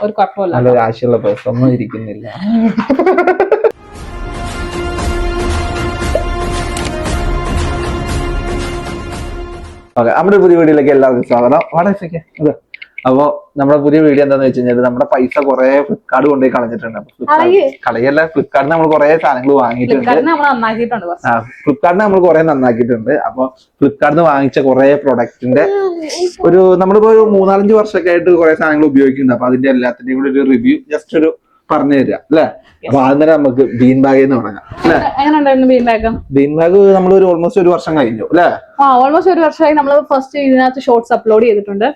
ഒരു കുഴപ്പമില്ല. നല്ല രാശിയുള്ള പേഴ്സ് ഒന്നും ഇരിക്കുന്നില്ല. ഓക്കെ, നമ്മുടെ പുതിയ വീഡിയോയിലേക്ക് എല്ലാവർക്കും സ്വാഗതം. അതെ, അപ്പൊ നമ്മുടെ പുതിയ വീഡിയോ എന്താന്ന് വെച്ച് കഴിഞ്ഞാൽ നമ്മുടെ പൈസ കുറെ ഫ്ലിപ്കാർട്ട് കൊണ്ടുപോയി കളഞ്ഞിട്ടുണ്ട്. കളയല്ല, ഫ്ലിപ്കാർട്ടിന് നമ്മൾ കുറെ സാധനങ്ങൾ വാങ്ങിയിട്ടുണ്ട്. ഫ്ലിപ്കാർട്ടിന് നമ്മൾ കുറെ നന്നാക്കിയിട്ടുണ്ട്. അപ്പൊ ഫ്ലിപ്കാർട്ടിന് വാങ്ങിച്ച കുറെ പ്രൊഡക്റ്റിന്റെ നമ്മളിപ്പോ ഒരു 3-4 വർഷമൊക്കെ ആയിട്ട് കുറെ സാധനങ്ങൾ ഉപയോഗിക്കുന്നുണ്ട്. അപ്പൊ അതിന്റെ എല്ലാത്തിന്റെയും കൂടി ഒരു റിവ്യൂ ജസ്റ്റ് ഒരു പറഞ്ഞു തരിക അല്ലെ. അപ്പൊ ആദ്യം നമുക്ക് ബീൻ ബാഗിൽ നിന്ന് തുടങ്ങാം അല്ലെ. ബീൻ ബാഗ് നമ്മൾ ഓൾമോസ്റ്റ് 1 വർഷം കഴിഞ്ഞു അല്ലെ. ഓൾമോസ്റ്റ് 1 വർഷമായി നമ്മൾ ഫസ്റ്റ് ഇതിനകത്ത് ഷോർട്സ് അപ്ലോഡ് ചെയ്തിട്ടുണ്ട്.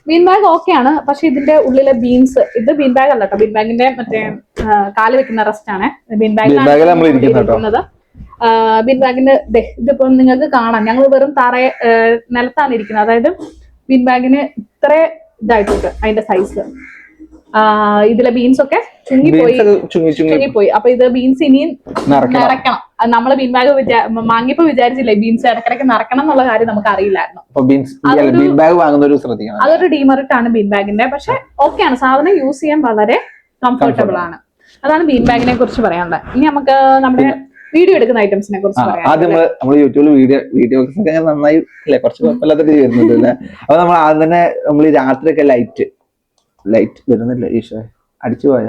ബീൻ ബാഗ് ഓക്കെയാണ്, പക്ഷെ ഇതിന്റെ ഉള്ളിലെ ബീൻസ്, ഇത് ബീൻ ബാഗ് അല്ല കേട്ടോ, ബീൻ ബാഗിന്റെ മറ്റേ കാല് വെക്കുന്ന റെസ്റ്റ് ആണ് ബീൻ ബാഗിൽ നമ്മൾ ഇരിക്കുന്നത്. ബീൻ ബാഗിന്റെ ഇതിപ്പോ നിങ്ങൾക്ക് കാണാം, ഞങ്ങൾ വെറും നിലത്താണ് ഇരിക്കുന്നത്. അതായത് ബീൻ ബാഗിന് ഇത്ര ഇതായിട്ടുണ്ട് അതിന്റെ സൈസ്. ഇതിലെ ബീൻസ് ഒക്കെ ചുങ്ങിപ്പോയി. അപ്പൊ ഇത് ബീൻസ് ഇനിയും നിറയ്ക്കണം. നമ്മള് ബീൻ ബാഗ് വാങ്ങിയപ്പോ വിചാരിച്ചില്ലേ ബീൻസ് ഇടക്കിടക്ക് നിറക്കണം എന്നുള്ള കാര്യം നമുക്ക് അറിയില്ലായിരുന്നു. അതൊരു ഡീമെറിറ്റ് ആണ് ബീൻ ബാഗിന്റെ. പക്ഷെ ഓക്കെയാണ്, സാധനം യൂസ് ചെയ്യാൻ വളരെ കംഫർട്ടബിൾ ആണ്. അതാണ് ബീൻ ബാഗിനെ കുറിച്ച് പറയാനുള്ളത്. ഇനി നമുക്ക് നമ്മുടെ വീഡിയോ എടുക്കുന്ന ഐറ്റംസിനെ കുറിച്ച് പറയാം. ആദ്യം നമ്മൾ യൂട്യൂബിൽ വീഡിയോ നന്നായി അല്ലെ, കുറച്ച് കുഴപ്പമില്ലാത്ത ചെയ്യുന്നുണ്ട് അല്ലെ. അപ്പൊ നമ്മൾ ആദ്യം തന്നെ നമ്മൾ രാത്രിയൊക്കെ ലൈറ്റ് വരുന്നില്ല, ഈശോ അടിച്ചു പോയ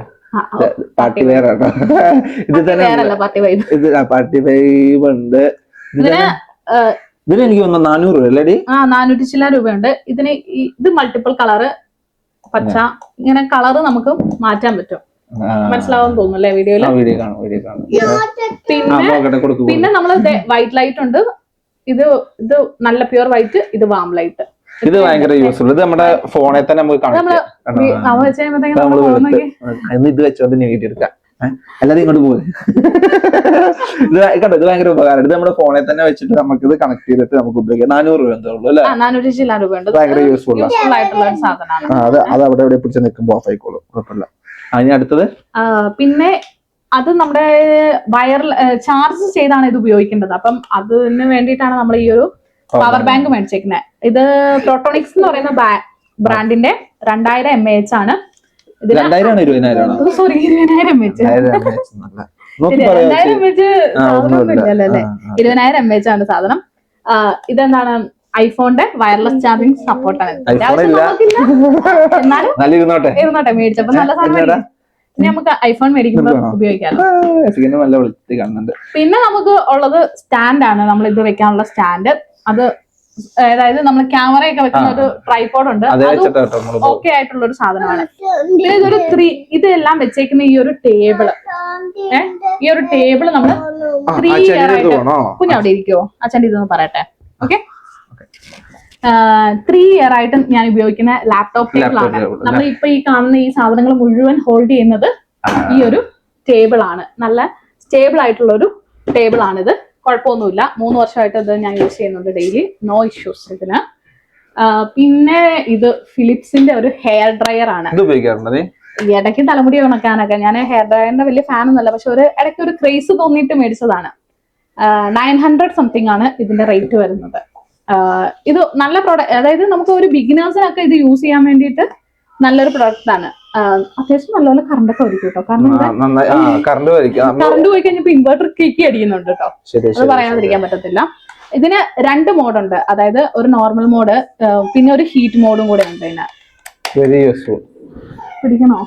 പാർട്ടി വെയർ ആട്ടോ. ഇത് തന്നെ ഇത് പാർട്ടി വൈബ് ഉണ്ട്. ഇതിന് എനിക്ക് തോന്നുന്നു 400 രൂപ അല്ലേടി. 400 ചില രൂപയുണ്ട് ഇതിന്. ഇത് മൾട്ടിപ്പിൾ കളറ്, പച്ച, ഇങ്ങനെ കളറ് നമുക്ക് മാറ്റാൻ പറ്റും. മനസ്സിലാവും തോന്നുന്നു വീഡിയോയില്. പിന്നെ നമ്മള് വൈറ്റ് ലൈറ്റ് ഉണ്ട്. ഇത് നല്ല പ്യൂർ വൈറ്റ്, ഇത് വാം ലൈറ്റ്. ഇത് ഭയങ്കര യൂസ്ഫുൾ. ഇത് നമ്മുടെ ഫോണിൽ തന്നെ നമുക്ക് ഇത് വെച്ചോണ്ട് വീഡിയോ എടുക്കാം. അല്ലാതെ ഇങ്ങോട്ട് പോകും. ഇത് കണ്ടോ, ഇത് ഭയങ്കര ഉപകാരം. ഇത് നമ്മുടെ ഫോണിൽ തന്നെ വെച്ചിട്ട് നമുക്ക് ഇത് കണക്ട് ചെയ്തിട്ട് നമുക്ക് ഉപയോഗിക്കാം. 400 രൂപ എന്തോ അല്ലെ. 400 ചില രൂപ. ഭയങ്കര യൂസ്ഫുൾ ആയിട്ടുള്ള ഒരു സാധനമാണ്. അത് അവിടെ എവിടെ പിടിച്ച് നിൽക്കുമ്പോൾ ഓഫ് ആയിക്കോളും, കുഴപ്പമില്ല. അതിന് അടുത്തത് പിന്നെ അത് നമ്മുടെ വയറിൽ ചാർജ് ചെയ്താണ് ഇത് ഉപയോഗിക്കേണ്ടത്. അപ്പം അതിന് വേണ്ടിയിട്ടാണ് നമ്മൾ ഈ ഒരു പവർ ബാങ്ക് മേടിച്ചേക്കുന്നത്. ഇത് പ്രോട്ടോണിക്സ് എന്ന് പറയുന്ന ബ്രാൻഡിന്റെ 2000 mAh ആണ്. 2000 സോറി 2000 mAh. 2000 mAh ആണ് സാധനം. ഇതെന്താണ്, ഐഫോണിന്റെ വയർലെസ് ചാർജിങ് സപ്പോർട്ടാണ്. ഇരുന്നോട്ടെ, മേടിച്ചപ്പോ നല്ല സാധനം. ഇനി നമുക്ക് ഐഫോൺ മേടിക്കുമ്പോൾ ഉപയോഗിക്കാമല്ലോ. പിന്നെ നമുക്ക് ഉള്ളത് സ്റ്റാൻഡ് ആണ്. നമ്മൾ ഇത് വെക്കാനുള്ള സ്റ്റാൻഡ്. അത് അതായത് നമ്മൾ ക്യാമറയൊക്കെ വെക്കുന്ന ഒരു ട്രൈപോഡ് ഉണ്ട്. ഓക്കെ ആയിട്ടുള്ള ഒരു സാധനമാണ്. ഇതൊരു ഇതെല്ലാം വെച്ചേക്കുന്ന ഈ ഒരു ടേബിള്, ഈ ഒരു ടേബിള് നമ്മള് 3 ഇയർ ആയിട്ട്. കുഞ്ഞവിടെ ഇരിക്കുവോ, അച്ഛൻ്റെ ഇതൊന്ന് പറയട്ടെ. ഓക്കെ, 3 ഇയർ ആയിട്ട് ഞാൻ ഉപയോഗിക്കുന്ന ലാപ്ടോപ്പ് ടേബിളാണ്. നമ്മൾ ഇപ്പൊ ഈ കാണുന്ന ഈ സാധനങ്ങൾ മുഴുവൻ ഹോൾഡ് ചെയ്യുന്നത് ഈ ഒരു ടേബിൾ ആണ്. നല്ല സ്റ്റേബിൾ ആയിട്ടുള്ള ഒരു ടേബിൾ ആണിത്. കുഴപ്പമൊന്നുമില്ല. 3 വർഷമായിട്ട് ഇത് ഞാൻ യൂസ് ചെയ്യുന്നുണ്ട് ഡെയിലി, നോ ഇഷ്യൂസ് ഇതിന്. പിന്നെ ഇത് ഫിലിപ്സിന്റെ ഒരു ഹെയർ ഡ്രയർ ആണ്. ഇടയ്ക്ക് തലമുടി ഉണക്കാനൊക്കെ. ഞാൻ ഹെയർ ഡ്രയറിന്റെ വലിയ ഫാൻ ഒന്നുമല്ല, പക്ഷെ ഇടയ്ക്ക് ഒരു ക്രേസ് തോന്നിയിട്ട് മേടിച്ചതാണ്. 900 സംതിങ് ആണ് ഇതിന്റെ റേറ്റ് വരുന്നത്. ഇത് നല്ല പ്രോഡക്റ്റ്, അതായത് നമുക്ക് ഒരു ബിഗിനേഴ്സിനൊക്കെ ഇത് യൂസ് ചെയ്യാൻ വേണ്ടിയിട്ട് നല്ലൊരു പ്രോഡക്റ്റ് ആണ്. അത്യാവശ്യം നല്ലപോലെ കറണ്ടൊക്കെ വലിക്കും കേട്ടോ. കാരണം കറണ്ട് പോയി കഴിഞ്ഞപ്പോ ഇൻവെർട്ടർ കേക്കി അടിക്കുന്നുണ്ട് കേട്ടോ. അത് പറയാതിരിക്കാൻ പറ്റത്തില്ല. ഇതിന് 2 മോഡുണ്ട്. അതായത് ഒരു നോർമൽ മോഡ്, പിന്നെ ഒരു ഹീറ്റ് മോഡും കൂടെ ഉണ്ട് ഇതിന്. പിടിക്കണോ?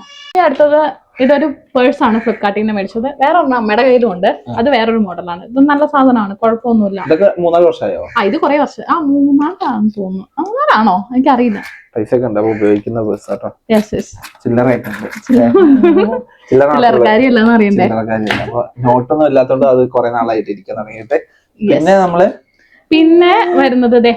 അടുത്തത് ഇതൊരു പേഴ്സ് ആണ്, ഫ്ലിപ്കാർട്ടിൽ നിന്ന് മേടിച്ചത്. വേറെ ഒന്നും അമ്മയുടെ കയ്യിലും ഉണ്ട്. അത് വേറൊരു മോഡലാണ്. ഇത് നല്ല സാധനമാണ്, കുഴപ്പമൊന്നുമില്ല. ഇത് കുറെ വർഷം, 3-4 തോന്നുന്നു. 3-4 എനിക്കറിയില്ല. ചില്ലറക്കാരിയല്ലെന്ന് അറിയണ്ടേ. നോട്ടൊന്നും ഇല്ലാത്തോണ്ട് അത് കുറെ നാളായിട്ട് ഇരിക്കാൻ തുടങ്ങിയിട്ട്. പിന്നെ വരുന്നത്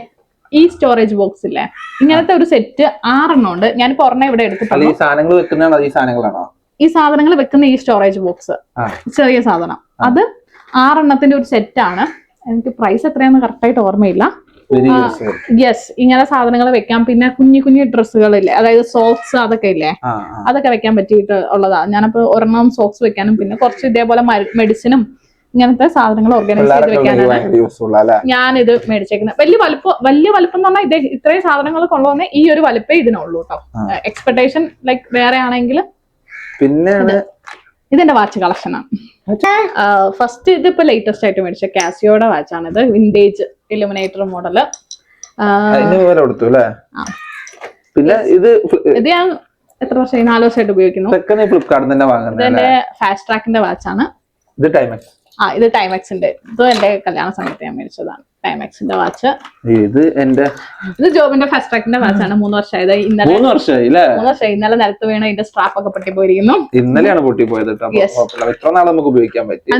ഈ സ്റ്റോറേജ് ബോക്സ് ഇല്ലേ, ഇങ്ങനത്തെ ഒരു സെറ്റ് 6 എണ്ണം ഉണ്ട്. ഞാൻ പുറമെ ഇവിടെ എടുത്തിട്ടുണ്ട്. ഈ സാധനങ്ങൾ വെക്കുന്നതാണോ? ഈ സാധനങ്ങളാണോ? ഈ സാധനങ്ങൾ വെക്കുന്ന ഈ സ്റ്റോറേജ് ബോക്സ്, ചെറിയ സാധനം, അത് 6 എണ്ണത്തിന്റെ ഒരു സെറ്റ് ആണ്. എനിക്ക് പ്രൈസ് എത്രയാണെന്ന് കറക്റ്റായിട്ട് ഓർമ്മയില്ല. യെസ്, ഇങ്ങനെ സാധനങ്ങൾ വെക്കാം. പിന്നെ കുഞ്ഞു ഡ്രസ്സുകളില്ലേ, അതായത് സോക്സ് അതൊക്കെ ഇല്ലേ, അതൊക്കെ വെക്കാൻ പറ്റിയിട്ട് ഉള്ളതാണ്. ഞാനപ്പോ ഒരെണ്ണം സോക്സ് വെക്കാനും പിന്നെ കുറച്ച് ഇതേപോലെ മെഡിസിനും ഇങ്ങനത്തെ സാധനങ്ങൾ ഓർഗനൈസ് ചെയ്ത് വെക്കാനാണ് യൂസ്ഫുൾ അല്ലേ ഞാനിത് മേടിച്ചേക്കുന്നത്. വലിയ വലിപ്പം എന്ന് പറഞ്ഞാൽ ഇത് ഇത്രയും സാധനങ്ങൾ കൊണ്ടുവന്ന് ഈ ഒരു വലിപ്പേ ഇതിനുള്ളൂ കേട്ടോ. എക്സ്പെക്ടേഷൻ ലൈക്ക് വേറെ ആണെങ്കിൽ. പിന്നെ ഇതെന്റെ വാച്ച് കളക്ഷൻ ആണ്. ഫസ്റ്റ് ഇതിപ്പോ ലേറ്റസ്റ്റ് ആയിട്ട് മേടിച്ച കാസിയോയുടെ വാച്ചാണ്. ഇത് വിന്റേജ് ഇലുമിനേറ്റർ മോഡല്. പിന്നെ ഇത് ഞാൻ എത്ര വർഷമായി? 4 വർഷമായിട്ട് ഉപയോഗിക്കുന്നു. ഫ്ലിപ്കാർട്ടിൽ തന്നെ വാങ്ങുന്നത്. ഇതെന്റെ ഫാസ്റ്റ് ട്രാക്കിന്റെ വാച്ചാണ്. ഇത് ടൈമെക്സ്. ഇത് ടൈമെക്സിന്റെ. ഇത് എന്റെ കല്യാണ സമയത്ത് ഞാൻ മേടിച്ചതാണ് ടൈമെക്സിന്റെ വാച്ച്. ഇത് ജോബിന്റെ ഫാസ്റ്റ് ട്രാക്കിന്റെ വാച്ചാണ്. 3 വർഷമായത്. ഇന്നലെ 3 വർഷമായി. ഇന്നലെ നിലത്ത് വീണ് ഇതിന്റെ സ്ട്രാപ്പ് ഒക്കെ പൊട്ടിപ്പോയിരിക്കുന്നു. ഇന്നലെയാണ് പൊട്ടിപ്പോയത്.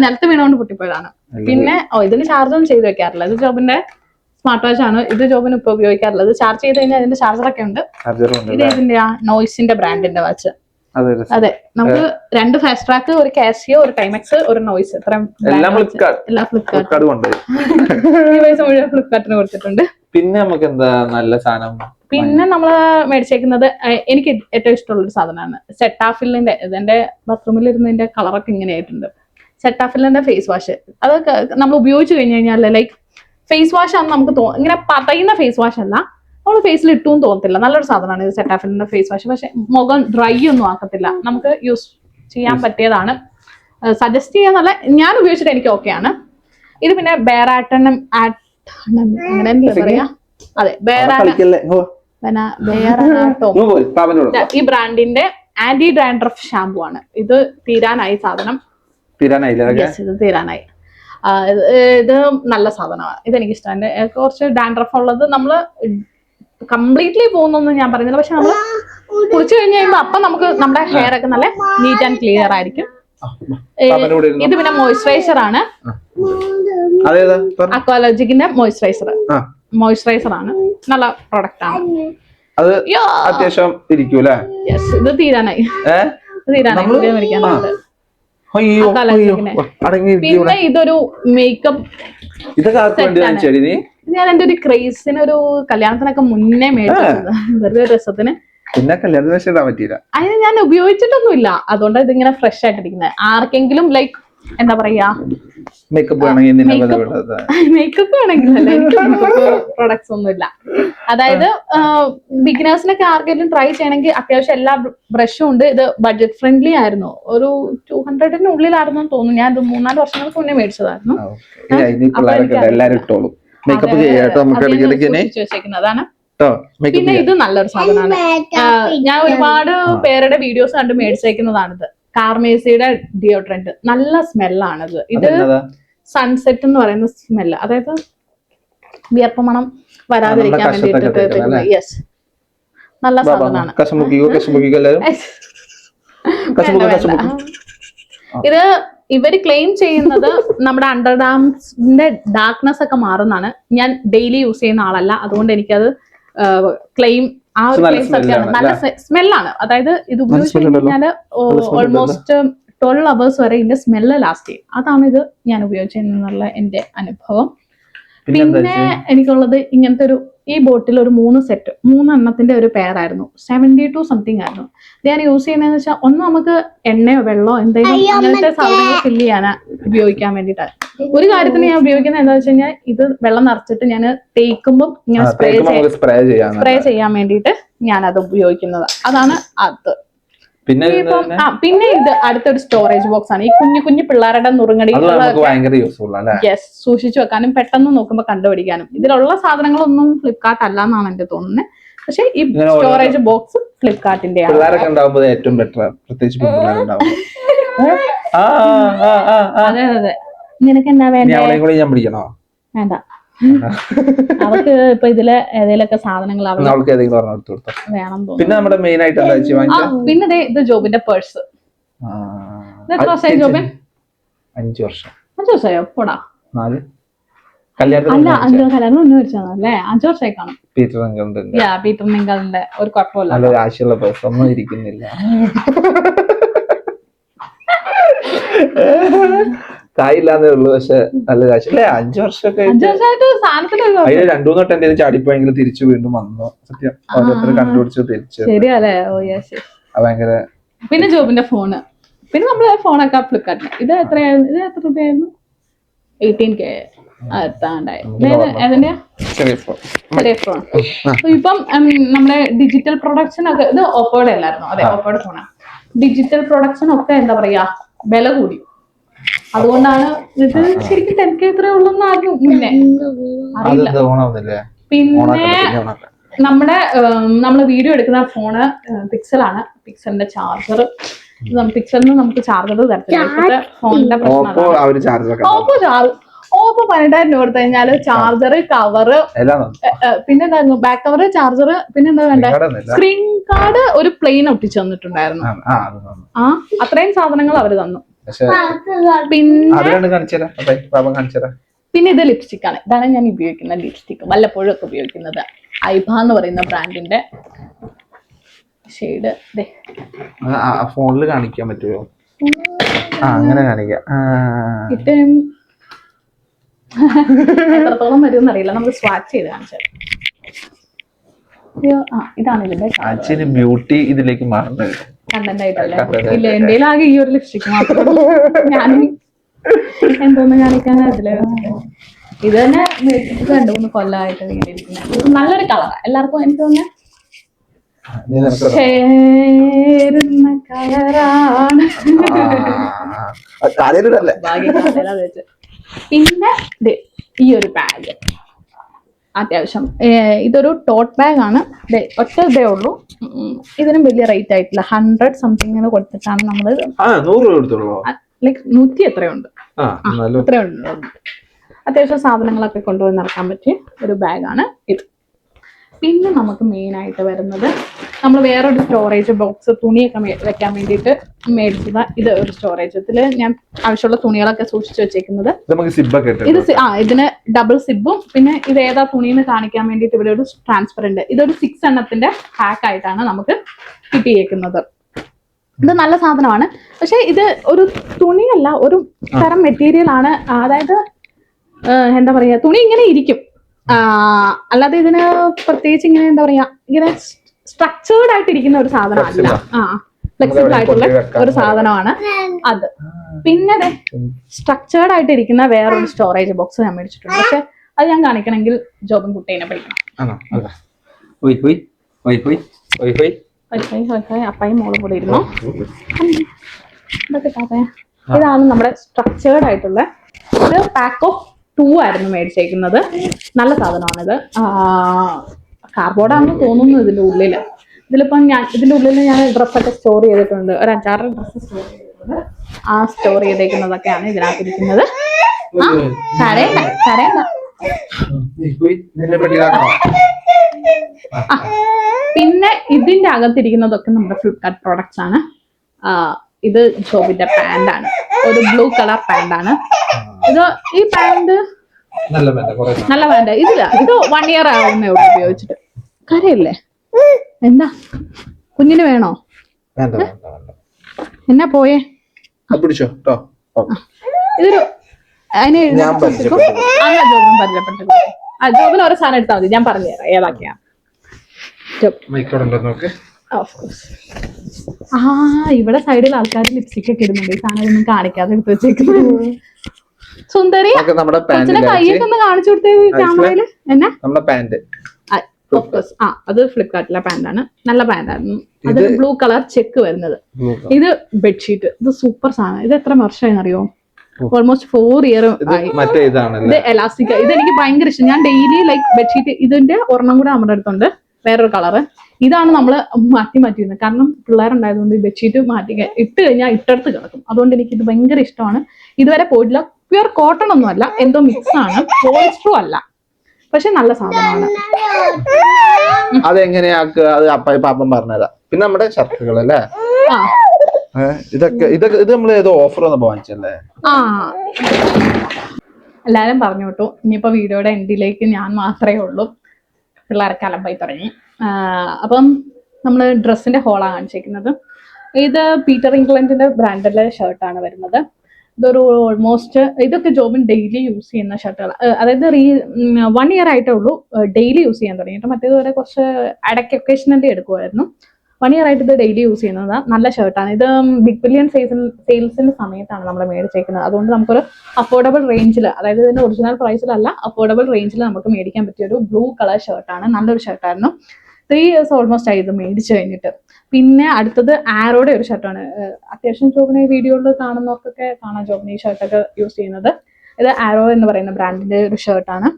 നിലത്ത് വീണുകൊണ്ട് പൊട്ടിപ്പോയതാണ്. പിന്നെ ഇതിന് ചാർജ് ഒന്നും ചെയ്ത് വെക്കാറില്ല. ഇത് ജോബിന്റെ സ്മാർട്ട് വാച്ച് ആണ്. ഇത് ജോബിന് ഇപ്പൊ ഉപയോഗിക്കാറില്ല. ഇത് ചാർജ് ചെയ്ത് കഴിഞ്ഞാൽ അതിന്റെ ചാർജറൊക്കെ ഉണ്ട്. ഇത് ഇതിന്റെ നോയ്സിന്റെ ബ്രാൻഡിന്റെ വാച്ച്. അതെ, നമുക്ക് 2 ഫാസ്റ്റ് ട്രാക്ക്, ഒരു കാസിയോ, ഒരു ടൈമെക്സ്, ഒരു നോയ്സ്. എല്ലാം ഫ്ലിപ്കാർട്ട് മുഴുവൻ ഫ്ലിപ്കാർട്ടിന് കൊടുത്തിട്ടുണ്ട്. പിന്നെ നമുക്ക് എന്താ നല്ല സാധനം? പിന്നെ നമ്മള് മേടിച്ചേക്കുന്നത് എനിക്ക് ഏറ്റവും ഇഷ്ടമുള്ള ഒരു സാധനമാണ് സെറ്റാഫിലിന്റെ. ഇതെന്റെ ബാത്റൂമിൽ ഇരുന്നതിന്റെ കളറൊക്കെ ഇങ്ങനെ ആയിട്ടുണ്ട്. സെറ്റാഫിലിന്റെ ഫേസ് വാഷ്. അത് നമ്മൾ ഉപയോഗിച്ച് കഴിഞ്ഞ് കഴിഞ്ഞാൽ ലൈക്ക് ഫേസ് വാഷ് ആണ് നമുക്ക് ഇങ്ങനെ പറയുന്ന ഫേസ് വാഷ് അല്ല, നമ്മൾ ഫേസിൽ ഇട്ടും തോന്നത്തില്ല. നല്ലൊരു സാധനമാണ് ഇത് സെറ്റാഫിലിന്റെ ഫേസ് വാഷ്. പക്ഷെ മുഖം ഡ്രൈ ഒന്നും ആക്കത്തില്ല. നമുക്ക് യൂസ് ചെയ്യാൻ പറ്റിയതാണ്. സജസ്റ്റ് ചെയ്യാന്നല്ല, ഞാൻ ഉപയോഗിച്ചിട്ട് എനിക്ക് ഓക്കെയാണ്. ഇത് പിന്നെ ബെയറാട്ടണം അങ്ങനെ പറയാ. അതെ, ഈ ബ്രാൻഡിന്റെ ആന്റി ഡാൻഡ്രഫ് ഷാമ്പു ആണ്. ഇത് തീരാനായി സാധനം. ഇത് തീരാനായി. ഇത് നല്ല സാധനമാണ്. ഇതെനിക്ക് ഇഷ്ടമാണ്. കുറച്ച് ഡാൻഡ്രഫ് ഉള്ളത് നമ്മള് കംപ്ലീറ്റ്ലി പോകുന്നൊന്നും ഞാൻ പറയുന്നില്ല. പക്ഷെ നമ്മള് കുളിച്ചു കഴിഞ്ഞ് കഴിയുമ്പോ അപ്പൊ നമുക്ക് നമ്മുടെ ഹെയർ ഒക്കെ നല്ല നീറ്റ് ആൻഡ് ക്ലിയർ ആയിരിക്കും. ഇത് പിന്നെ മോയ്സ്ചറൈസർ ആണ്. അക്വാലോജിക്കിന്റെ മോയ്സ്ചറൈസർ ആണ്. നല്ല പ്രൊഡക്റ്റ് ആണ്. അത്യാവശ്യം ഇരിക്കൂല. ഇത് തീരാനായി. മേടിക്കാനുണ്ട്. പിന്നെ ഇതൊരു മേക്കപ്പ് ഞാൻ എന്റെ ഒരു ക്രേസിന് ഒരു കല്യാണത്തിനൊക്കെ മുന്നേ മേടിച്ചത്. വെറുതെ രസത്തിന്. പിന്നെ കല്യാണത്തിന് ഇടാൻ പറ്റിയില്ല. അതിന് ഞാൻ ഉപയോഗിച്ചിട്ടൊന്നുമില്ല. അതുകൊണ്ട് ഇതിങ്ങനെ ഫ്രഷ് ആയിട്ടിരിക്കുന്നത്. ആർക്കെങ്കിലും ലൈക്ക് എന്താ പറയാ മേക്കപ്പ് വേണമെങ്കിലല്ല, എനിക്ക് പ്രൊഡക്ട്സ് ഒന്നുമില്ല. അതായത് ബിഗിനേഴ്സിനൊക്കെ ആർക്കെങ്കിലും ട്രൈ ചെയ്യണമെങ്കിൽ അത്യാവശ്യം എല്ലാ ബ്രഷും ഉണ്ട്. ഇത് ബഡ്ജറ്റ് ഫ്രണ്ട്ലി ആയിരുന്നു. ഒരു 200-നുള്ളിലായിരുന്നു തോന്നുന്നു. ഞാൻ 3-4 വർഷങ്ങൾക്ക് മുന്നേ മേടിച്ചതായിരുന്നു. വെച്ചേക്കുന്നതാണ്. പിന്നെ ഇത് നല്ലൊരു സാധനമാണ്. ഞാൻ ഒരുപാട് പേരുടെ വീഡിയോസ് കണ്ട് മേടിച്ചേക്കുന്നതാണിത്. കാർമേസിയുടെ ഡിയോഡ്രന്റ്. നല്ല സ്മെല്ലാണിത്. ഇത് സൺസെറ്റ് എന്ന് പറയുന്ന സ്മെല്ല്. അതായത് വിയർപ്പ് മണം വരാതിരിക്കാൻ വേണ്ടിട്ട്. യെസ്, നല്ല സാധനമാണ്. ഇത് ഇവര് ക്ലെയിം ചെയ്യുന്നത് നമ്മുടെ അണ്ടർ ആംസിന്റെ ഡാർക്ക്നെസ് ഒക്കെ മാറുന്നതാണ്. ഞാൻ ഡെയിലി യൂസ് ചെയ്യുന്ന ആളല്ല, അതുകൊണ്ട് എനിക്കത് ക്ലെയിം ആ ഒരു ക്ലെയിംസ് ഒക്കെയാണ്. നല്ല സ്മെല്ലാണ്. അതായത് ഇത് ഉപയോഗിച്ച് കഴിഞ്ഞാൽ ഓൾമോസ്റ്റ് 12 hours വരെ ഇതിന്റെ സ്മെല്ല് ലാസ്റ്റ് ചെയ്യും. അതാണ് ഇത് ഞാൻ ഉപയോഗിച്ചെന്നുള്ള എന്റെ അനുഭവം. പിന്നെ എനിക്കുള്ളത് ഇങ്ങനത്തെ ഒരു ഈ ബോട്ടിൽ ഒരു 3 എണ്ണത്തിന്റെ ഒരു പെയറായിരുന്നു. 72 സംതിങ് ആയിരുന്നു. ഇത് ഞാൻ യൂസ് ചെയ്യുന്നതെന്ന് വെച്ചാൽ ഒന്ന് നമുക്ക് എണ്ണയോ വെള്ളമോ എന്തെങ്കിലും അങ്ങനത്തെ സാധനങ്ങൾ ഫില്ല് ചെയ്യാനാ ഉപയോഗിക്കാൻ വേണ്ടിയിട്ടാണ്. ഒരു കാര്യത്തിന് ഞാൻ ഉപയോഗിക്കുന്നത് എന്താ വെച്ച് കഴിഞ്ഞാൽ ഇത് വെള്ളം നിറച്ചിട്ട് ഞാൻ തേക്കുമ്പോൾ ഇങ്ങനെ സ്പ്രേ ചെയ്യാൻ വേണ്ടിയിട്ട് ഞാൻ അത് ഉപയോഗിക്കുന്നത്. അതാണ് അത്. പിന്നെ ഇത് അടുത്തൊരു സ്റ്റോറേജ് ബോക്സ് ആണ്. ഈ കുഞ്ഞു പിള്ളേരുടെ നുറുങ്ങടി യെസ് സൂക്ഷിച്ചു വെക്കാനും പെട്ടെന്ന് നോക്കുമ്പോൾ കണ്ടുപിടിക്കാനും. ഇതിലുള്ള സാധനങ്ങളൊന്നും ഫ്ലിപ്കാർട്ട് അല്ല എന്നാണ് എന്റെ തോന്നുന്നത്. പക്ഷെ ഈ സ്റ്റോറേജ് ബോക്സ് ഫ്ലിപ്കാർട്ടിന്റെ ആണ്. അതെ അതെ. നിനക്ക് എന്താ വേണ്ട? വേണ്ട, അവർക്ക് ഇപ്പൊ ഇതില് ഏതെങ്കിലുമൊക്കെ സാധനങ്ങൾ വേണം തോന്നുന്നു. പിന്നെ ഇത് ജോബിന്റെ പേഴ്സ്. എത്ര വർഷമായി ജോബിൻ? 5 വർഷം. 5 വർഷമായോ? പോടാ. അല്ല, കല്യാണം മുന്നേ മേടിച്ചതല്ലേ? 5 വർഷമായി കാണും. പീറ്റർ നിങ്ങളുടെ ഒരു കുഴപ്പമില്ല. ആശയുള്ള പേഴ്സ് ഒന്നും ഇരിക്കുന്നില്ല. കായില്ലാന്നേ ഉള്ളൂ. പക്ഷെ നല്ല കാശ് അല്ലേ? 5 വർഷമൊക്കെ 2-3 വട്ടം എന്റെ ചാടിപ്പോയെങ്കിലും തിരിച്ചു വീണ്ടും വന്നു. സത്യം, ഓരോരുത്തർ കണ്ടുപിടിച്ചു തിരിച്ചു. ശരിയല്ലേ? ഭയങ്കര. പിന്നെ ജോബിന്റെ ഫോണ്. പിന്നെ നമ്മള് ഫോണൊക്കെ ഫ്ലിപ്കാർട്ടിന്. ഇത് എത്ര രൂപയായിരുന്നു? 18K എത്താണ്ടായി. അതിന്റെ ചെറിയ ഫോൺ. ഇപ്പം നമ്മുടെ ഡിജിറ്റൽ പ്രൊഡക്ഷൻ ഒക്കെ ഇത് ഓപ്പോയുടെ അല്ലായിരുന്നു. അതെ, ഓപ്പോയുടെ ഫോണാണ്. ഡിജിറ്റൽ പ്രൊഡക്ഷൻ ഒക്കെ എന്താ പറയാ വില കൂടി. അതുകൊണ്ടാണ് ഇത് ശരിക്കും 10K ഇത്രേ ഉള്ളൂന്ന് ആയിരുന്നു മുന്നേ അറിയില്ല. പിന്നെ നമ്മള് വീഡിയോ എടുക്കുന്ന ഫോണ് പിക്സലാണ്. പിക്സലിന്റെ ചാർജർ പിക്സലിന് നമുക്ക് ചാർജർ തരത്തില്ല. ഫോണിന്റെ പ്രശ്നം ഓപ്പോ 12,000 രൂപ കൊടുത്തു കഴിഞ്ഞാല് ചാർജർ, കവറ്, പിന്നെ എന്തായിരുന്നു ബാക്ക് കവറ്, ചാർജർ, പിന്നെ എന്താ വേണ്ടേ സ്ക്രീൻ കാർഡ്, ഒരു പ്ലെയിൻ ഒട്ടിച്ചു തന്നിട്ടുണ്ടായിരുന്നു. അത്രയും സാധനങ്ങൾ അവര് തന്നു. പിന്നെ ഇത് ലിപ്സ്റ്റിക് ആണ്. ഇതാണ് ഞാൻ ഉപയോഗിക്കുന്ന ലിപ്സ്റ്റിക്, വല്ലപ്പോഴും ഒക്കെ ഉപയോഗിക്കുന്നത്. ഐബ എന്ന് പറയുന്ന ബ്രാൻഡിന്റെ ഷെയ്ഡ് ഫോണിൽ കാണിക്കാൻ പറ്റുമോ? അങ്ങനെ കാണിക്കാം. എത്രത്തോളം വരും എന്നറിയില്ല, നമുക്ക് സ്വാച്ച് ചെയ്ത് കാണിച്ചാൽ. ഇതാണ് ഇതിന്റെ ബ്യൂട്ടി ഇതിലേക്ക് മാറുന്നത് കണ്ടന്റ് ആയിട്ടല്ലേ? ഇല്ല, എന്റെ ആകെ ഈ ഒരു ലിപ്സ്റ്റിക് മാത്രം ഞാൻ എന്തോന്ന് കാണിക്കാനാ ഇതില്. ഇത് തന്നെ 2-3 കൊല്ലമായിട്ട് വീട്ടിലിരിക്കുന്നത്. നല്ലൊരു കളറാ, എല്ലാവർക്കും എനിക്ക് തോന്നുന്നു ചേരുന്ന കളറാണ്. പിന്നെ ഈ ഒരു ബാഗ് അത്യാവശ്യം ഇതൊരു ടോട്ട് ബാഗ് ആണ്. ഒറ്റ ഇതേ ഉള്ളൂ. ഇതിനും വലിയ റേറ്റ് ആയിട്ടില്ല. 100 സംതിങ്ങിന് കൊടുത്തിട്ടാണ് നമ്മള്. ലൈക്ക് 100 എത്രയുണ്ട്, അത്രയുണ്ട്. അത്യാവശ്യം സാധനങ്ങളൊക്കെ കൊണ്ടുപോയി നടക്കാൻ പറ്റിയ ഒരു ബാഗാണ് ഇത്. പിന്നെ നമുക്ക് മെയിൻ ആയിട്ട് വരുന്നത് നമ്മൾ വേറൊരു സ്റ്റോറേജ് ബോക്സ്, തുണിയൊക്കെ വെക്കാൻ വേണ്ടിയിട്ട് മേടിച്ചത്. ഇത് ഒരു സ്റ്റോറേജ്, ഇതില് ഞാൻ ആവശ്യമുള്ള തുണികളൊക്കെ സൂക്ഷിച്ചു വെച്ചേക്കുന്നത്. ഇത് ഇതിന് ഡബിൾ സിബും, പിന്നെ ഇത് ഏതാ തുണിന്ന് കാണിക്കാൻ വേണ്ടിയിട്ട് ഇവിടെ ഒരു ട്രാൻസ്പെറന്റ്. ഇതൊരു 6 എണ്ണത്തിന്റെ പാക്ക് ആയിട്ടാണ് നമുക്ക് കിട്ടിയേക്കുന്നത്. ഇത് നല്ല സാധനമാണ്. പക്ഷെ ഇത് ഒരു തുണിയല്ല, ഒരു തരം മെറ്റീരിയൽ ആണ്. അതായത് എന്താ പറയാ, തുണി ഇങ്ങനെ ഇരിക്കും, അല്ലാതെ ഇതിന് പ്രത്യേകിച്ച് ഇങ്ങനെ എന്താ പറയാ ഇങ്ങനെ സ്ട്രക്ചേർഡ് ആയിട്ട് ഇരിക്കുന്ന ഒരു സാധനമല്ല. ഫ്ലെക്സിബിൾ ആയിട്ടുള്ള ഒരു സാധനമാണ് അത്. പിന്നെ സ്ട്രക്ചേർഡ് ആയിട്ട് ഇരിക്കുന്ന വേറൊരു സ്റ്റോറേജ് ബോക്സ് ഞാൻ മേടിച്ചിട്ടുണ്ട്. പക്ഷെ അത് ഞാൻ കാണിക്കണമെങ്കിൽ ജോബും കുട്ടീനെ പഠിക്കണം. അപ്പായും മോളും കൂടെ ഇരുന്നു. ഇതാണ് നമ്മുടെ സ്ട്രക്ചേർഡ് ആയിട്ടുള്ള. ഇത് പാക്ക് ഓഫ് 2 ആയിരുന്നു മേടിച്ചേക്കുന്നത്. നല്ല സാധനമാണിത്. കാർബോർഡാണെന്ന് തോന്നുന്നു ഇതിന്റെ ഉള്ളില്. ഇതിലിപ്പം ഇതിന്റെ ഉള്ളിൽ ഞാൻ ഡ്രസ്സൊക്കെ സ്റ്റോർ ചെയ്തിട്ടുണ്ട്. ഒരു 5-6 ഡ്രസ്സ് സ്റ്റോർ ചെയ്തിട്ടുണ്ട്. ആ സ്റ്റോർ ചെയ്തേക്കുന്നതൊക്കെയാണ് ഇതിനകത്തിരിക്കുന്നത്. പിന്നെ ഇതിന്റെ അകത്തിരിക്കുന്നതൊക്കെ നമ്മുടെ ഫ്ലിപ്കാർട്ട് പ്രോഡക്ട്സ് ആണ്. ഇത് ജോബിന്റെ പാന്റാണ്, ഒരു ബ്ലൂ കളർ പാന്റാണ് ഇത്. ഈ പാന്റ് നല്ല പാന്റ്. ഇതില്ല, ഇത് 1 year ആവുന്നേ ഉള്ളൂ ഉപയോഗിച്ചിട്ട്. കരയില്ലേ? എന്താ കുഞ്ഞിന് വേണോ? എന്നാ പോയേ? ഇതൊരു അതിന് ജോബിനും പരിചയപ്പെട്ടു. ജോബിന് ഓരോ സാധനം എടുത്താൽ മതി, ഞാൻ പറഞ്ഞുതരാം ഏതൊക്കെയാ. ഇവിടെ സൈഡിൽ ആൾക്കാർ ലിപ്സ്റ്റിക് ഒക്കെ ഇടുന്നുണ്ട്. ഈ സാധനം ഒന്നും കാണിക്കാതെ എടുത്ത് വെച്ചേക്കുന്നത്. സുന്ദരി കൊച്ചിനെ കൈയൊക്കെ ഒന്ന് കാണിച്ചു കൊടുത്തേ ക്യാമറയില്. എന്നാ അത് ഫ്ലിപ്കാർട്ടിലെ പാന്റാണ്. നല്ല പാന്റായിരുന്നു. അത് ബ്ലൂ കളർ ചെക്ക് വരുന്നത്. ഇത് ബെഡ്ഷീറ്റ്. ഇത് സൂപ്പർ സാധനം. ഇത് എത്ര വർഷമായി അറിയോ? ഓൾമോസ്റ്റ് 4 year ആയി. ഇത് എലാസ്റ്റിക്. ഇത് എനിക്ക് ഭയങ്കര ഇഷ്ടം. ഞാൻ ഡെയിലി ലൈക്ക് ബെഡ്ഷീറ്റ്. ഇതിന്റെ ഒരെണ്ണം കൂടെ നമ്മുടെ അടുത്തുണ്ട്, വേറൊരു കളറ്. ഇതാണ് നമ്മൾ മാറ്റിയിരുന്നത്. കാരണം പിള്ളേരുണ്ടായതുകൊണ്ട് ഈ ബെഡ്ഷീറ്റ് മാറ്റി ഇട്ട് കഴിഞ്ഞാൽ ഇട്ടടുത്ത് കിടക്കും. അതുകൊണ്ട് എനിക്ക് ഇത് ഭയങ്കര ഇഷ്ടമാണ്. ഇതുവരെ പോയിട്ടില്ല. പ്യുവർ കോട്ടൺ ഒന്നും അല്ല, എന്തോ മിക്സ് ആണ്, പോളിസ്റ്ററും അല്ല. പക്ഷെ നല്ല സാധനമാണ്. അതെങ്ങനെയാ അത് അപ്പായി പാപ്പം പറഞ്ഞതാ. പിന്നെ നമ്മുടെ ഷർട്ടുകൾ അല്ലേ, ഇതൊക്കെ ഇത് നമ്മൾ ഏതോ ഓഫർ ഒന്ന് വാങ്ങിച്ചല്ലേ? എല്ലാരും പറഞ്ഞു കേട്ടു. ഇനിയിപ്പോ വീഡിയോയുടെ എൻഡിലേക്ക് ഞാൻ മാത്രമേ ഉള്ളൂ. പിള്ളേർക്ക് അലമ്പായി തുടങ്ങി. അപ്പം നമ്മൾ ഡ്രസ്സിന്റെ ഹോളാണ് കാണിച്ചേക്കുന്നത്. ഇത് പീറ്റർ ഇംഗ്ലണ്ടിന്റെ ബ്രാൻഡിലെ ഷർട്ടാണ് വരുന്നത്. ഇതൊരു ഓൾമോസ്റ്റ് ഇതൊക്കെ ജോബിൻ ഡെയിലി യൂസ് ചെയ്യുന്ന ഷർട്ടുകൾ. അതായത് 1 year ആയിട്ടേ ഉള്ളൂ ഡെയിലി യൂസ് ചെയ്യാൻ തുടങ്ങിയിട്ട്. മറ്റേതുവരെ കുറച്ച് ഇടയ്ക്ക് ഒക്കേഷനലി എടുക്കുമായിരുന്നു. 1 year ആയിട്ട് ഇത് ഡെയിലി യൂസ് ചെയ്യുന്നത്. നല്ല ഷർട്ടാണ് ഇത്. ബിഗ് ബില്യൺ സെയിൽസിന്റെ സമയത്താണ് നമ്മൾ മേടിച്ചേക്കുന്നത്. അതുകൊണ്ട് നമുക്കൊരു അഫോർഡബിൾ റേഞ്ചിൽ, അതായത് ഇതിന്റെ ഒറിജിനൽ പ്രൈസിലല്ല, അഫോർഡബിൾ റേഞ്ചിൽ നമുക്ക് മേടിക്കാൻ പറ്റിയ ഒരു ബ്ലൂ കളർ ഷർട്ടാണ്. നല്ലൊരു ഷർട്ടായിരുന്നു. 3 years ഓൾമോസ്റ്റ് ആയി ഇത് മേടിച്ചു കഴിഞ്ഞിട്ട്. പിന്നെ അടുത്തത് ആരോയുടെ ഒരു ഷർട്ടാണ്. അത്യാവശ്യം ജോബിനെ വീഡിയോയിൽ കാണുന്നവർക്കൊക്കെ കാണാം ജോബിന് ഈ ഷർട്ടൊക്കെ യൂസ് ചെയ്യുന്നത്. ഇത് ആരോ എന്ന് പറയുന്ന ബ്രാൻഡിന്റെ ഒരു ഷർട്ടാണ്.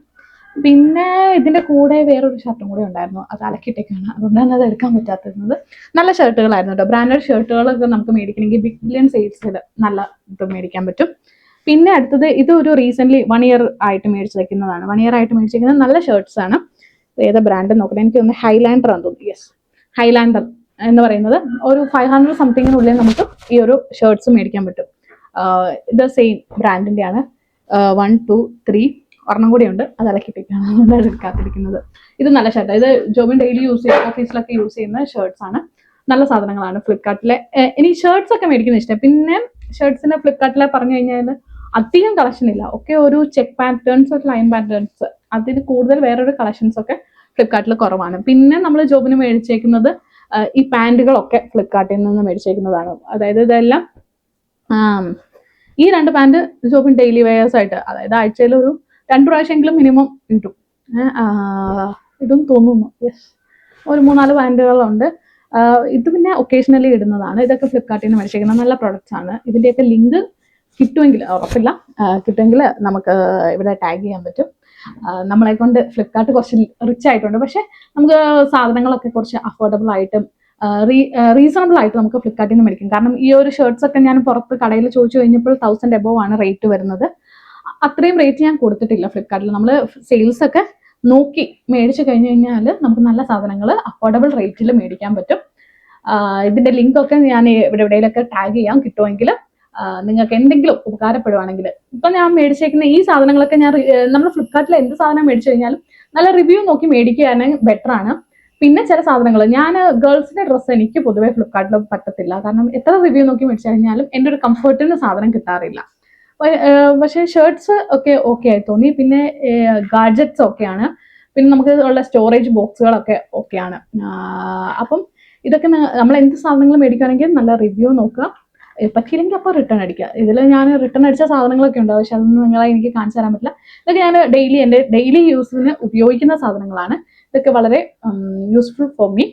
പിന്നെ ഇതിന്റെ കൂടെ വേറൊരു ഷർട്ടും കൂടെ ഉണ്ടായിരുന്നു, അത് അലക്കിട്ടേക്കാണ്, അതുകൊണ്ടാണ് അത് എടുക്കാൻ പറ്റാത്തിരുന്നത്. നല്ല ഷർട്ടുകളായിരുന്നു കേട്ടോ. ബ്രാൻഡഡ് ഷർട്ടുകളൊക്കെ നമുക്ക് മേടിക്കണമെങ്കിൽ ബിഗ് ബില്യൺ സെയിൽസിൽ നല്ല ഇത് മേടിക്കാൻ പറ്റും. പിന്നെ അടുത്തത് ഇത് ഒരു റീസെന്റ് 1 year ആയിട്ട് മേടിച്ചേക്കുന്നതാണ്. 1 year ആയിട്ട് മേടിച്ചിരിക്കുന്നത് നല്ല ഷർട്ട്സ് ആണ്. ഏതാ ബ്രാൻഡ് നോക്കട്ടെ, എനിക്ക് തോന്നുന്നു ഹൈലാൻഡർ ആണെന്ന് തോന്നുന്നു. യെസ്, ഹൈലാൻഡർ എന്ന് പറയുന്നത് ഒരു 500 സംതിങ്ങിനുള്ളിൽ നമുക്ക് ഈ ഒരു ഷർട്ട്സ് മേടിക്കാൻ പറ്റും. ഇത് സെയിം ബ്രാൻഡിന്റെ ആണ്. 1 2 3 ഒരെണ്ണം കൂടി ഉണ്ട്, അത് ഇളക്കിയിട്ടേക്കാണ് എടുക്കാത്തിരിക്കുന്നത്. ഇത് നല്ല ഷർട്ടാണ്. ഇത് ജോബിൻ ഡെയിലി യൂസ് ചെയ്യുന്ന, ഓഫീസിലൊക്കെ യൂസ് ചെയ്യുന്ന ഷർട്ട്സ് ആണ്. നല്ല സാധനങ്ങളാണ് ഫ്ലിപ്കാർട്ടിലെ. എനിക്ക് ഷർട്ട്സ് ഒക്കെ മേടിക്കുന്ന ഇഷ്ടം. പിന്നെ ഷർട്ട്സിന്റെ ഫ്ലിപ്കാർട്ടിലെ പറഞ്ഞു കഴിഞ്ഞാൽ അധികം കളക്ഷൻ ഇല്ല. ഒക്കെ ഒരു ചെക്ക് പാറ്റേൺസ്, ഒരു ലൈൻ പാറ്റേൺസ്, അതിൽ കൂടുതൽ വേറൊരു കളക്ഷൻസ് ഒക്കെ ഫ്ലിപ്കാർട്ടിൽ കുറവാണ്. പിന്നെ നമ്മൾ ജോബിന് മേടിച്ചേക്കുന്നത് ഈ പാൻറ്റുകളൊക്കെ ഫ്ലിപ്കാർട്ടിൽ നിന്ന് മേടിച്ചേക്കുന്നതാണ്. അതായത് ഇതെല്ലാം ഈ 2 പാൻറ് ജോബിൻ ഡെയിലി വെയേഴ്സ് ആയിട്ട്, അതായത് ആഴ്ചയിൽ ഒരു 2 പ്രാവശ്യമെങ്കിലും മിനിമം ഇടും. ഇടും തോന്നുന്നു. യെസ്, ഒരു 3-4 പാൻറ്റുകളുണ്ട്. ഇത് പിന്നെ ഒക്കേഷണലി ഇടുന്നതാണ്. ഇതൊക്കെ ഫ്ലിപ്കാർട്ടിൽ നിന്ന് മേടിച്ചേക്കുന്ന നല്ല പ്രൊഡക്ട്സ് ആണ്. ഇതിന്റെയൊക്കെ ലിങ്ക് കിട്ടുമെങ്കിൽ, ഉറപ്പില്ല, കിട്ടുമെങ്കിൽ നമുക്ക് ഇവിടെ ടാഗ് ചെയ്യാൻ പറ്റും. നമ്മളെ കൊണ്ട് ഫ്ലിപ്കാർട്ട് കുറച്ച് റിച്ച് ആയിട്ടുണ്ട്, പക്ഷെ നമുക്ക് സാധനങ്ങളൊക്കെ കുറച്ച് അഫോർഡബിൾ ആയിട്ടും റീസണബിൾ ആയിട്ട് നമുക്ക് ഫ്ലിപ്കാർട്ടിൽ നിന്ന് മേടിക്കും. കാരണം ഈ ഒരു ഷർട്ട്സ് ഒക്കെ ഞാൻ പുറത്ത് കടയിൽ ചോദിച്ചു കഴിഞ്ഞപ്പോൾ 1000 above ആണ് റേറ്റ് വരുന്നത്. അത്രയും റേറ്റ് ഞാൻ കൊടുത്തിട്ടില്ല ഫ്ലിപ്കാർട്ടിൽ. നമ്മൾ സെയിൽസ് ഒക്കെ നോക്കി മേടിച്ചു കഴിഞ്ഞു കഴിഞ്ഞാൽ നമുക്ക് നല്ല സാധനങ്ങൾ അഫോർഡബിൾ റേറ്റിൽ മേടിക്കാൻ പറ്റും. ഇതിന്റെ ലിങ്ക് ഒക്കെ ഞാൻ എവിടെയെങ്കിലൊക്കെ ടാഗ് ചെയ്യാം, കിട്ടുമെങ്കിൽ നിങ്ങൾക്ക് എന്തെങ്കിലും ഉപകാരപ്പെടുവാണെങ്കിൽ. ഇപ്പൊ ഞാൻ മേടിച്ചേക്കുന്ന ഈ സാധനങ്ങളൊക്കെ നമ്മൾ ഫ്ലിപ്കാർട്ടിൽ എന്ത് സാധനം മേടിച്ചു കഴിഞ്ഞാലും നല്ല റിവ്യൂ നോക്കി മേടിക്കുകയാണെങ്കിൽ ബെറ്റർ ആണ്. പിന്നെ ചില സാധനങ്ങൾ, ഞാൻ ഗേൾസിന്റെ ഡ്രസ്സ് എനിക്ക് പൊതുവെ ഫ്ലിപ്കാർട്ടിൽ പറ്റത്തില്ല. കാരണം എത്ര റിവ്യൂ നോക്കി മേടിച്ചു കഴിഞ്ഞാലും എൻ്റെ ഒരു കംഫർട്ടിന് സാധനം കിട്ടാറില്ല. പക്ഷേ ഷർട്ട്സ് ഒക്കെ ഓക്കെ ആയി തോന്നി. പിന്നെ ഗാഡ്ജറ്റ്സ് ഒക്കെയാണ്. പിന്നെ നമുക്ക് ഉള്ള സ്റ്റോറേജ് ബോക്സുകളൊക്കെ ഓക്കെയാണ്. അപ്പം ഇതൊക്കെ നമ്മൾ എന്ത് സാധനങ്ങൾ മേടിക്കുകയാണെങ്കിൽ നല്ല റിവ്യൂ നോക്കുക. പറ്റിയില്ലെങ്കിൽ അപ്പോൾ റിട്ടേൺ അടിക്കുക. ഇതിൽ ഞാൻ റിട്ടേൺ അടിച്ച സാധനങ്ങളൊക്കെ ഉണ്ട്, പക്ഷെ അതൊന്നും നിങ്ങളെ എനിക്ക് കാണിച്ചു തരാൻ പറ്റില്ല. ഇതൊക്കെ ഞാൻ എൻ്റെ ഡെയിലി യൂസിന് ഉപയോഗിക്കുന്ന സാധനങ്ങളാണ്. ഇതൊക്കെ വളരെ യൂസ്ഫുൾ ഫോർ മീ.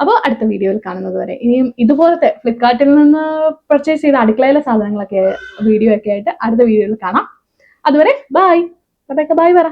അപ്പോൾ അടുത്ത വീഡിയോയിൽ കാണുന്നത് വരെ ഇനിയും ഇതുപോലത്തെ ഫ്ലിപ്കാർട്ടിൽ നിന്ന് പർച്ചേസ് ചെയ്ത അടുക്കളയിലെ സാധനങ്ങളൊക്കെ വീഡിയോ ഒക്കെ ആയിട്ട് അടുത്ത വീഡിയോയിൽ കാണാം. അതുവരെ ബൈ. ബൈ പറ.